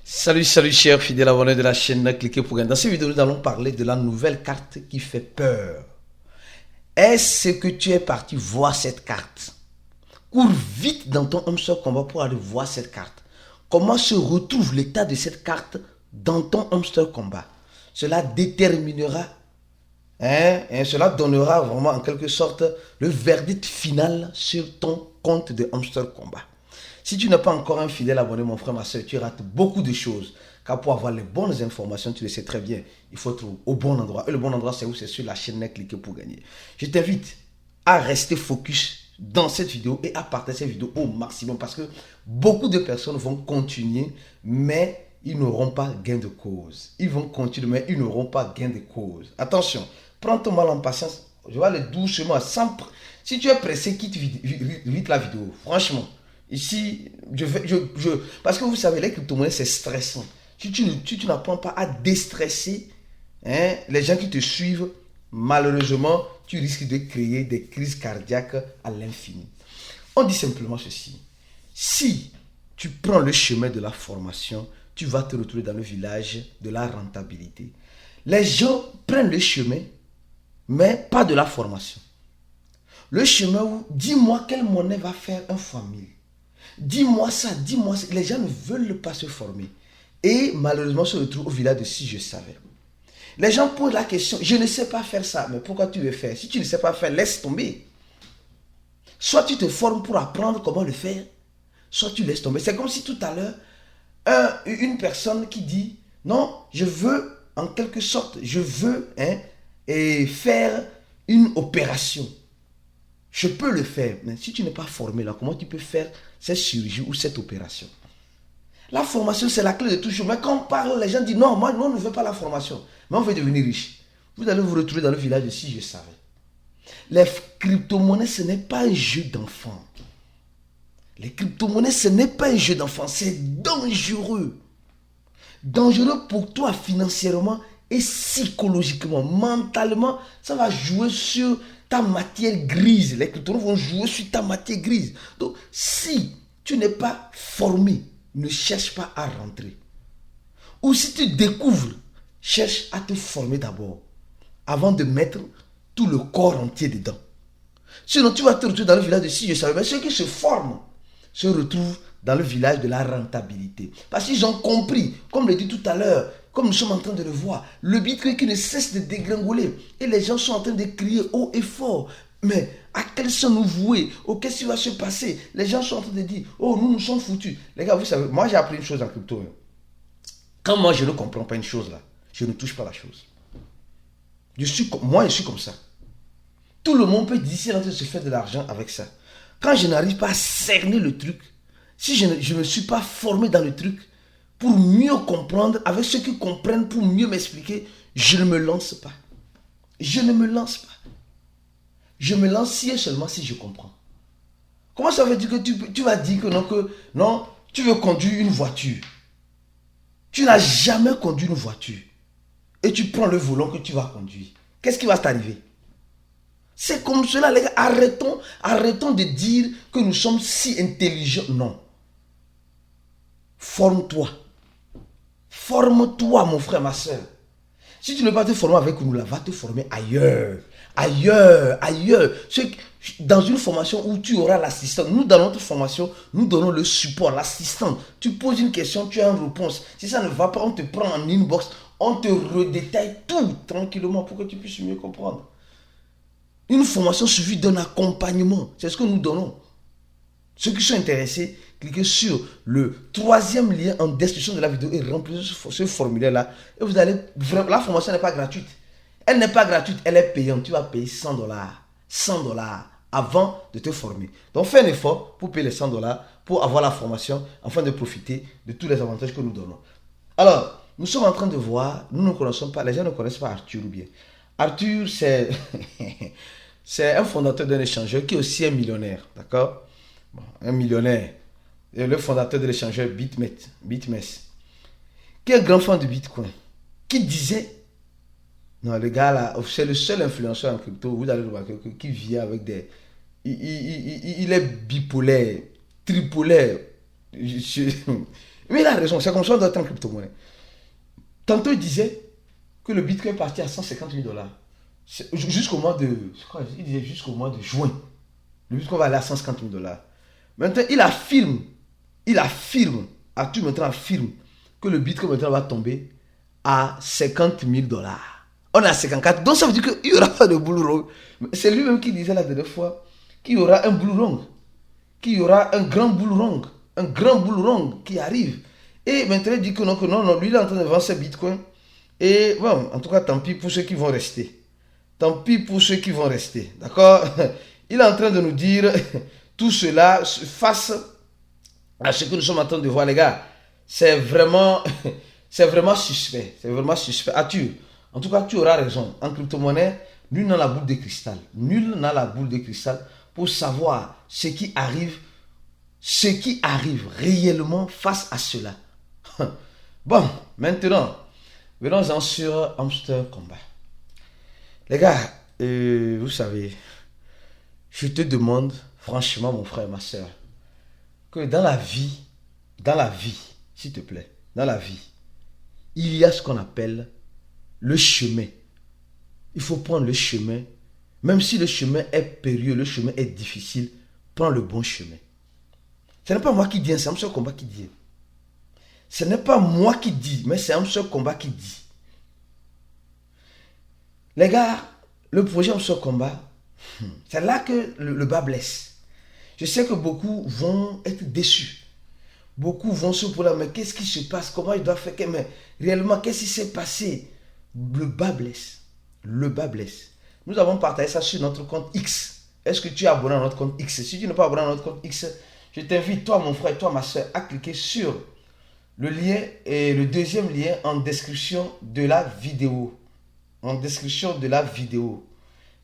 Salut, salut chers fidèles abonnés de la chaîne Cliquez pour gagner. Dans cette vidéo, nous allons parler de la nouvelle carte qui fait peur. Est-ce que tu es parti voir cette carte? Cours vite dans ton hamster combat pour aller voir cette carte. Comment se retrouve l'état de cette carte dans ton hamster combat? Cela déterminera, cela donnera vraiment en quelque sorte le verdict final sur ton compte de hamster combat. Si tu n'es pas encore un fidèle abonné, mon frère, ma soeur, tu rates beaucoup de choses. Car pour avoir les bonnes informations, tu le sais très bien, il faut être au bon endroit. Et le bon endroit, c'est où? C'est sur la chaîne Cliquez pour gagner. Je t'invite à rester focus dans cette vidéo et à partager cette vidéo au maximum. Parce que beaucoup de personnes vont continuer, mais ils n'auront pas gain de cause. Ils vont continuer, mais ils n'auront pas gain de cause. Attention, prends ton mal en patience. Je vais aller doucement. Si tu es pressé, quitte vite la vidéo. Franchement. Ici, parce que vous savez, les crypto-monnaies, c'est stressant. Si tu n'apprends pas à déstresser les gens qui te suivent, malheureusement, tu risques de créer des crises cardiaques à l'infini. On dit simplement ceci. Si tu prends le chemin de la formation, tu vas te retrouver dans le village de la rentabilité. Les gens prennent le chemin, mais pas de la formation. Le chemin où, dis-moi quelle monnaie va faire un fois 1000. Dis-moi ça, dis-moi ça. Les gens ne veulent pas se former. Et malheureusement, se retrouvent au village de si je savais. Les gens posent la question, je ne sais pas faire ça, mais pourquoi tu veux faire? Si tu ne sais pas faire, laisse tomber. Soit tu te formes pour apprendre comment le faire, soit tu laisses tomber. C'est comme si tout à l'heure, une personne qui dit, non, je veux, en quelque sorte, je veux faire une opération. Je peux le faire, mais si tu n'es pas formé là, comment tu peux faire cette chirurgie ou cette opération? La formation, c'est la clé de tout chose. Mais quand on parle, les gens disent non, moi, on ne veut pas la formation. Mais on veut devenir riche. Vous allez vous retrouver dans le village de si je savais. Les crypto-monnaies, ce n'est pas un jeu d'enfant. Les crypto-monnaies, ce n'est pas un jeu d'enfant. C'est dangereux. Dangereux pour toi financièrement et psychologiquement. Mentalement, ça va jouer sur ta matière grise. Les crypto-monnaies vont jouer sur ta matière grise. Donc, si tu n'es pas formé, ne cherche pas à rentrer. Ou si tu découvres, cherche à te former d'abord, avant de mettre tout le corps entier dedans. Sinon, tu vas te retrouver dans le village de si je savais. Mais ceux qui se forment se retrouvent dans le village de la rentabilité. Parce qu'ils ont compris, comme le dit tout à l'heure, comme nous sommes en train de le voir, le Bitcoin qui ne cesse de dégringoler. Et les gens sont en train de crier haut et fort. Mais à quel sommes-nous voués? Oh, qu'est-ce qui va se passer? Les gens sont en train de dire, oh, nous sommes foutus. Les gars, vous savez, moi j'ai appris une chose en crypto. Quand moi je ne comprends pas une chose là, je ne touche pas la chose. Moi je suis comme ça. Tout le monde peut d'ici en train de se faire de l'argent avec ça. Quand je n'arrive pas à cerner le truc, si je ne me suis pas formé dans le truc, pour mieux comprendre, avec ceux qui comprennent, pour mieux m'expliquer, je ne me lance pas. Je ne me lance pas. Je me lance si et seulement si je comprends. Comment ça veut dire que tu vas dire que non, tu veux conduire une voiture. Tu n'as jamais conduit une voiture. Et tu prends le volant que tu vas conduire. Qu'est-ce qui va t'arriver? C'est comme cela, les gars. Arrêtons de dire que nous sommes si intelligents. Non. Forme-toi. Forme-toi, mon frère, ma soeur. Si tu ne veux pas te former avec nous, là, va te former ailleurs. Ailleurs. Dans une formation où tu auras l'assistant. Nous, dans notre formation, nous donnons le support, l'assistant. Tu poses une question, tu as une réponse. Si ça ne va pas, on te prend en inbox. On te redétaille tout tranquillement pour que tu puisses mieux comprendre. Une formation suffit d'un accompagnement. C'est ce que nous donnons. Ceux qui sont intéressés, cliquez sur le 3e lien en description de la vidéo et remplissez ce formulaire-là. Et vous allez... La formation n'est pas gratuite. Elle n'est pas gratuite, elle est payante. Tu vas payer $100. $100 avant de te former. Donc fais un effort pour payer les $100 pour avoir la formation afin de profiter de tous les avantages que nous donnons. Alors, nous sommes en train de voir, nous ne connaissons pas, les gens ne connaissent pas Arthur ou bien. Arthur, c'est c'est un fondateur d'un échangeur qui est aussi un millionnaire, d'accord? Bon, un millionnaire. Et le fondateur de l'échangeur BitMEX, qui est un grand fan de Bitcoin, qui disait, non, le gars là, c'est le seul influenceur en crypto, vous allez le voir, qui vient avec des... Il est bipolaire, tripolaire. Mais il a raison, c'est comme ça qu'on doit être en crypto-monnaie. Tantôt, il disait que le Bitcoin est parti à 150 000 $. Jusqu'au mois de... Je crois, il disait jusqu'au mois de juin. Le Bitcoin va aller à 150 000 $. Maintenant, il affirme, Arthur maintenant affirme que le Bitcoin maintenant va tomber à 50 000 $. On est à 54, donc ça veut dire qu'il n'y aura pas de bull run. C'est lui-même qui disait la dernière fois qu'il y aura un bull run, qu'il y aura un grand bull run qui arrive. Et maintenant il dit que non, lui il est en train de vendre ses bitcoins. Et bon, en tout cas, tant pis pour ceux qui vont rester. D'accord? Il est en train de nous dire tout cela face à ce que nous sommes en train de voir, les gars. C'est vraiment suspect. Arthur, en tout cas, tu auras raison. En crypto-monnaie, nul n'a la boule de cristal. Pour savoir ce qui arrive réellement face à cela. Bon, maintenant, venons-en sur Hamster Combat. Les gars, vous savez, je te demande, franchement, mon frère, ma soeur, que dans la vie, s'il te plaît, dans la vie, il y a ce qu'on appelle le chemin. Il faut prendre le chemin, même si le chemin est périlleux, le chemin est difficile, prends le bon chemin. Ce n'est pas moi qui dis, c'est Hamster Combat qui dit. Ce n'est pas moi qui dis, mais c'est Hamster Combat qui dit. Les gars, le projet Hamster Combat, c'est là que le bas blesse. Je sais que beaucoup vont être déçus. Beaucoup vont se poser, mais qu'est-ce qui se passe? Comment il doit faire? Mais réellement, qu'est-ce qui s'est passé? Le bas blesse. Nous avons partagé ça sur notre compte X. Est-ce que tu es abonné à notre compte X? Si tu n'es pas abonné à notre compte X, je t'invite, toi mon frère, toi ma soeur, à cliquer sur le lien et le deuxième lien en description de la vidéo.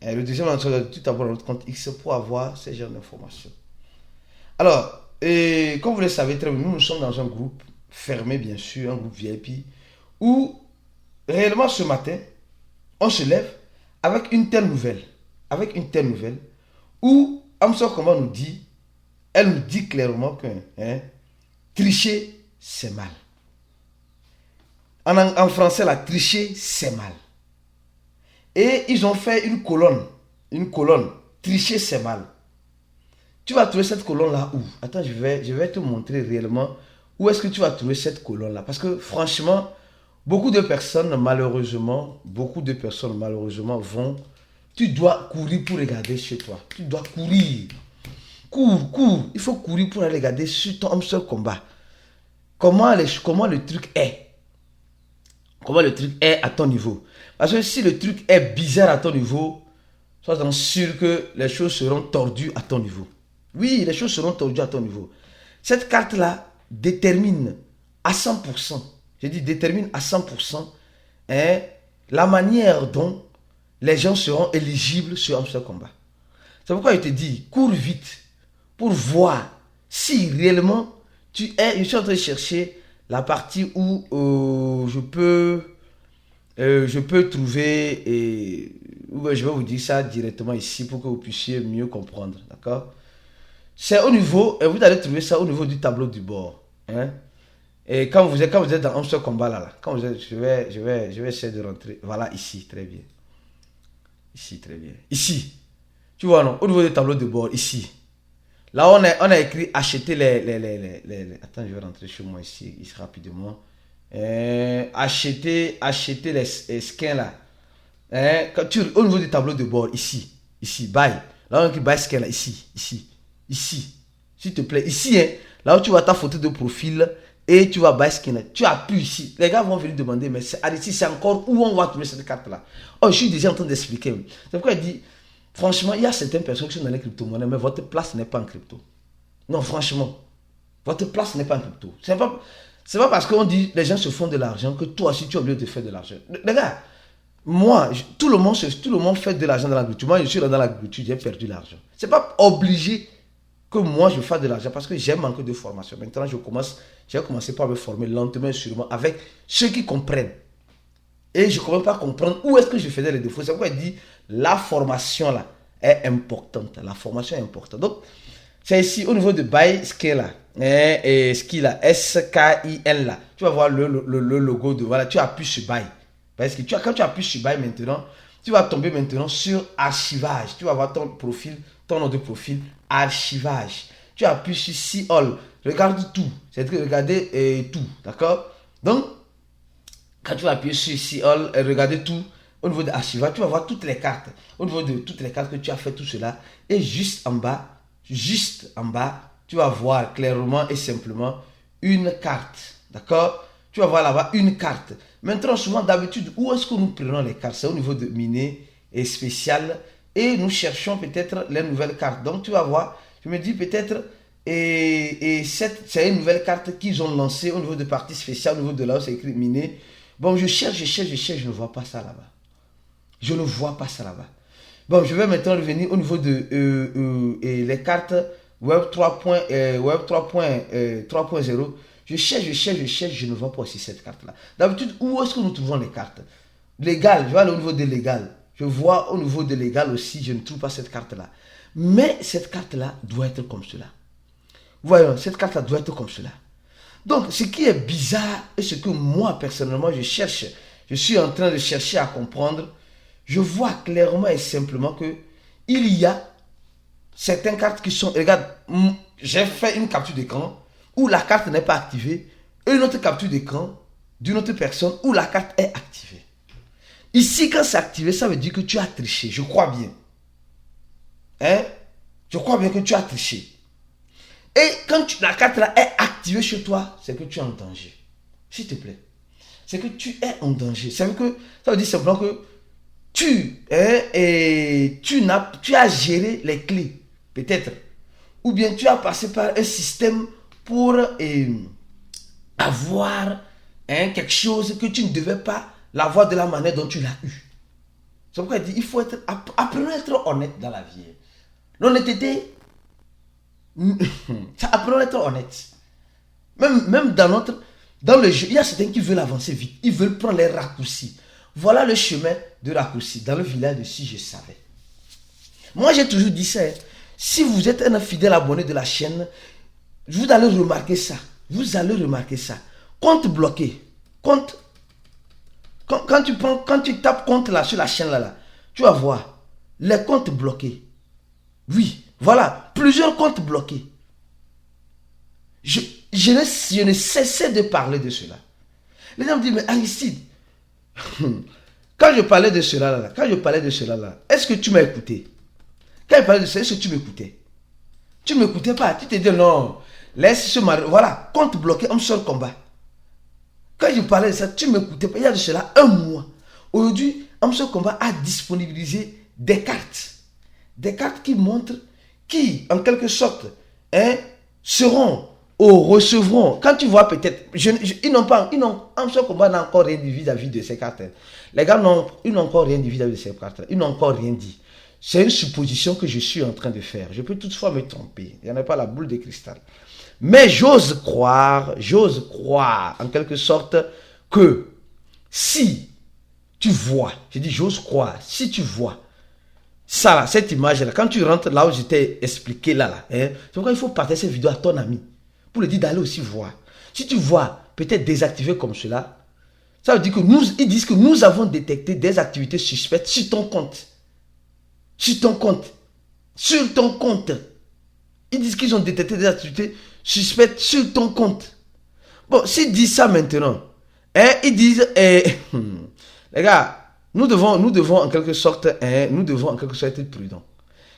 Le deuxième, tu t'abonnes à notre compte X pour avoir ce genre d'informations. Alors, comme vous le savez très bien, nous sommes dans un groupe fermé, bien sûr, un groupe VIP, où réellement ce matin, on se lève avec une telle nouvelle, où Hamster Combat nous dit, elle nous dit clairement que tricher, c'est mal. En français, la tricher, c'est mal. Et ils ont fait une colonne, tricher, c'est mal. Tu vas trouver cette colonne-là où? Attends, je vais te montrer réellement où est-ce que tu vas trouver cette colonne-là. Parce que franchement, beaucoup de personnes malheureusement vont... Tu dois courir pour regarder chez toi. Tu dois courir. Cours. Il faut courir pour aller regarder sur ton Hamster Combat. Comment le truc est. Comment le truc est à ton niveau. Parce que si le truc est bizarre à ton niveau, sois sûr que les choses seront tordues à ton niveau. Oui, les choses seront tordues à ton niveau. Cette carte-là détermine à 100%, la manière dont les gens seront éligibles sur Hamster Combat. C'est pourquoi je te dis, cours vite pour voir si réellement tu es... Je suis en train de chercher la partie où je peux trouver... Et je vais vous dire ça directement ici pour que vous puissiez mieux comprendre. D'accord? C'est au niveau... Et vous allez trouver ça au niveau du tableau du bord. Hein? Et quand vous êtes dans Hamster Combat là, je vais essayer de rentrer. Voilà, ici, très bien. Ici. Tu vois, non? Au niveau du tableau de bord, ici. Là, on a écrit acheter les... Attends, je vais rentrer chez moi ici rapidement. Acheter les skins là. Au niveau du tableau de bord, ici, buy. Là, on écrit buy skin là, ici. S'il te plaît, ici, là où tu vois ta photo de profil et tu vas buy skin là. Tu appuies ici. Les gars vont venir demander, mais ici, c'est encore où on va trouver cette carte là. Oh, je suis déjà en train d'expliquer. C'est pourquoi il dit, franchement, il y a certaines personnes qui sont dans les crypto-monnaies, mais votre place n'est pas en crypto. Non, franchement, votre place n'est pas en crypto. C'est pas parce qu'on dit les gens se font de l'argent que toi aussi tu es obligé de faire de l'argent. Les gars, moi, tout le monde fait de l'argent dans l'agriculture. Moi, je suis là dans l'agriculture, j'ai perdu l'argent. C'est pas obligé que moi je fasse de l'argent parce que j'ai manqué de formation. Maintenant, j'ai commencé par me former lentement et sûrement avec ceux qui comprennent. Et je ne commence pas à comprendre où est-ce que je faisais les défauts. C'est pourquoi il dit la formation là est importante. La formation est importante. Donc, c'est ici au niveau de buy scale là. et ce qu'il a, SKIN là. Tu vas voir le logo de, voilà, tu appuies sur Buy. Parce que quand tu appuies sur Buy maintenant, tu vas tomber maintenant sur archivage. Tu vas voir ton profil, ton nom de profil, archivage. Tu appuies sur See All. Regarde tout. C'est-à-dire regarder tout. D'accord? Donc, quand tu vas appuyer sur See All et regarder tout, au niveau de archivage, tu vas voir toutes les cartes. Au niveau de toutes les cartes que tu as fait tout cela. Et juste en bas, tu vas voir clairement et simplement une carte. D'accord? Tu vas voir là-bas une carte. Maintenant, souvent, d'habitude, où est-ce que nous prenons les cartes? C'est au niveau de miner et spécial. Et nous cherchons peut-être les nouvelles cartes. Donc, tu vas voir, je me dis peut-être, c'est une nouvelle carte qu'ils ont lancée au niveau de partie spéciale, au niveau de là où c'est écrit miner. Bon, je cherche, je ne vois pas ça là-bas. Je ne vois pas ça là-bas. Bon, je vais maintenant revenir au niveau de les cartes Web 3.0. Je cherche, je ne vois pas aussi cette carte-là. D'habitude, où est-ce que nous trouvons les cartes? Légal, je vais aller au niveau de légal. Je vois au niveau de légal aussi, je ne trouve pas cette carte-là. Mais cette carte-là doit être comme cela. Voyons, cette carte-là doit être comme cela. Donc, ce qui est bizarre et ce que moi, personnellement, je cherche, je suis en train de chercher à comprendre, je vois clairement et simplement que il y a certaines cartes qui sont... Regarde, j'ai fait une capture d'écran où la carte n'est pas activée et une autre capture d'écran d'une autre personne où la carte est activée. Ici, quand c'est activé, ça veut dire que tu as triché. Je crois bien. Hein? Je crois bien que tu as triché. Et quand la carte là est activée chez toi, c'est que tu es en danger. S'il te plaît. C'est que tu es en danger. Ça veut dire simplement que tu as géré les clés. Peut-être. Ou bien tu as passé par un système pour avoir quelque chose que tu ne devais pas l'avoir de la manière dont tu l'as eu. C'est pourquoi il dit, il faut être, apprenons à être honnête dans la vie. L'honnêteté, apprenons à être honnête. Même dans le jeu, il y a certains qui veulent avancer vite. Ils veulent prendre les raccourcis. Voilà le chemin de raccourci. Dans le village de Si je savais. Moi, j'ai toujours dit ça. Si vous êtes un fidèle abonné de la chaîne, vous allez remarquer ça. Vous allez remarquer ça. Compte bloqué. Compte. Quand tu tapes compte là sur la chaîne là, tu vas voir les comptes bloqués. Oui, voilà, plusieurs comptes bloqués. Je ne cessais de parler de cela. Les gens me disent, mais Aristide, quand je parlais de cela là, est-ce que tu m'as écouté? Quand je parlais de cela, est-ce que tu m'écoutais? Tu ne m'écoutais pas. Tu te dis non, laisse ce mari. Voilà, compte bloqué, un seul combat. Quand je parlais de ça, tu ne m'écoutais pas. Il y a de cela un mois. Aujourd'hui, un seul combat a disponibilisé des cartes. Des cartes qui montrent, qui, en quelque sorte, seront ou recevront. Quand tu vois peut-être, un seul combat n'a encore rien dit vis-à-vis de ces cartes. Les gars, ils n'ont encore rien dit vis-à-vis de ces cartes. Ils n'ont encore rien dit. C'est une supposition que je suis en train de faire. Je peux toutefois me tromper. Il n'y en a pas la boule de cristal. Mais j'ose croire, en quelque sorte, que si tu vois, je dis j'ose croire, si tu vois ça là, cette image là, quand tu rentres là où je t'ai expliqué là, c'est pourquoi il faut partager cette vidéo à ton ami, pour lui dire d'aller aussi voir. Si tu vois, peut-être désactivé comme cela, ça veut dire que ils disent que nous avons détecté des activités suspectes sur ton compte. Sur ton compte. Ils disent qu'ils ont détecté des activités suspectes sur ton compte. Bon, s'ils disent ça maintenant, ils disent, les gars, nous devons en quelque sorte être prudents.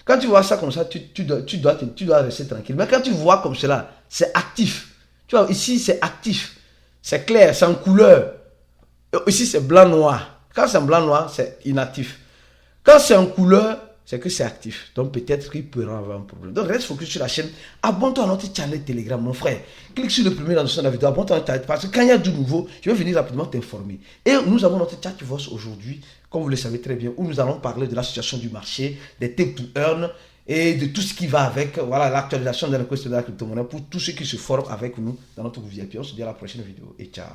Quand tu vois ça comme ça, tu dois rester tranquille. Mais quand tu vois comme cela, c'est actif. Tu vois, ici c'est actif. C'est clair, c'est en couleur. Ici c'est blanc-noir. Quand c'est en blanc-noir, c'est inactif. Quand c'est en couleur, c'est que c'est actif. Donc peut-être qu'il peut avoir un problème. Donc reste focus sur la chaîne. Abonne-toi à notre channel Telegram, mon frère. Clique sur le premier dans la vidéo. Abonne-toi à notre channel. Parce que quand il y a du nouveau, je vais venir rapidement t'informer. Et nous avons notre chat voice aujourd'hui, comme vous le savez très bien, où nous allons parler de la situation du marché, des take to earn et de tout ce qui va avec. Voilà, l'actualisation de la question de la crypto-monnaie pour tous ceux qui se forment avec nous dans notre VIP. On se dit à la prochaine vidéo et ciao.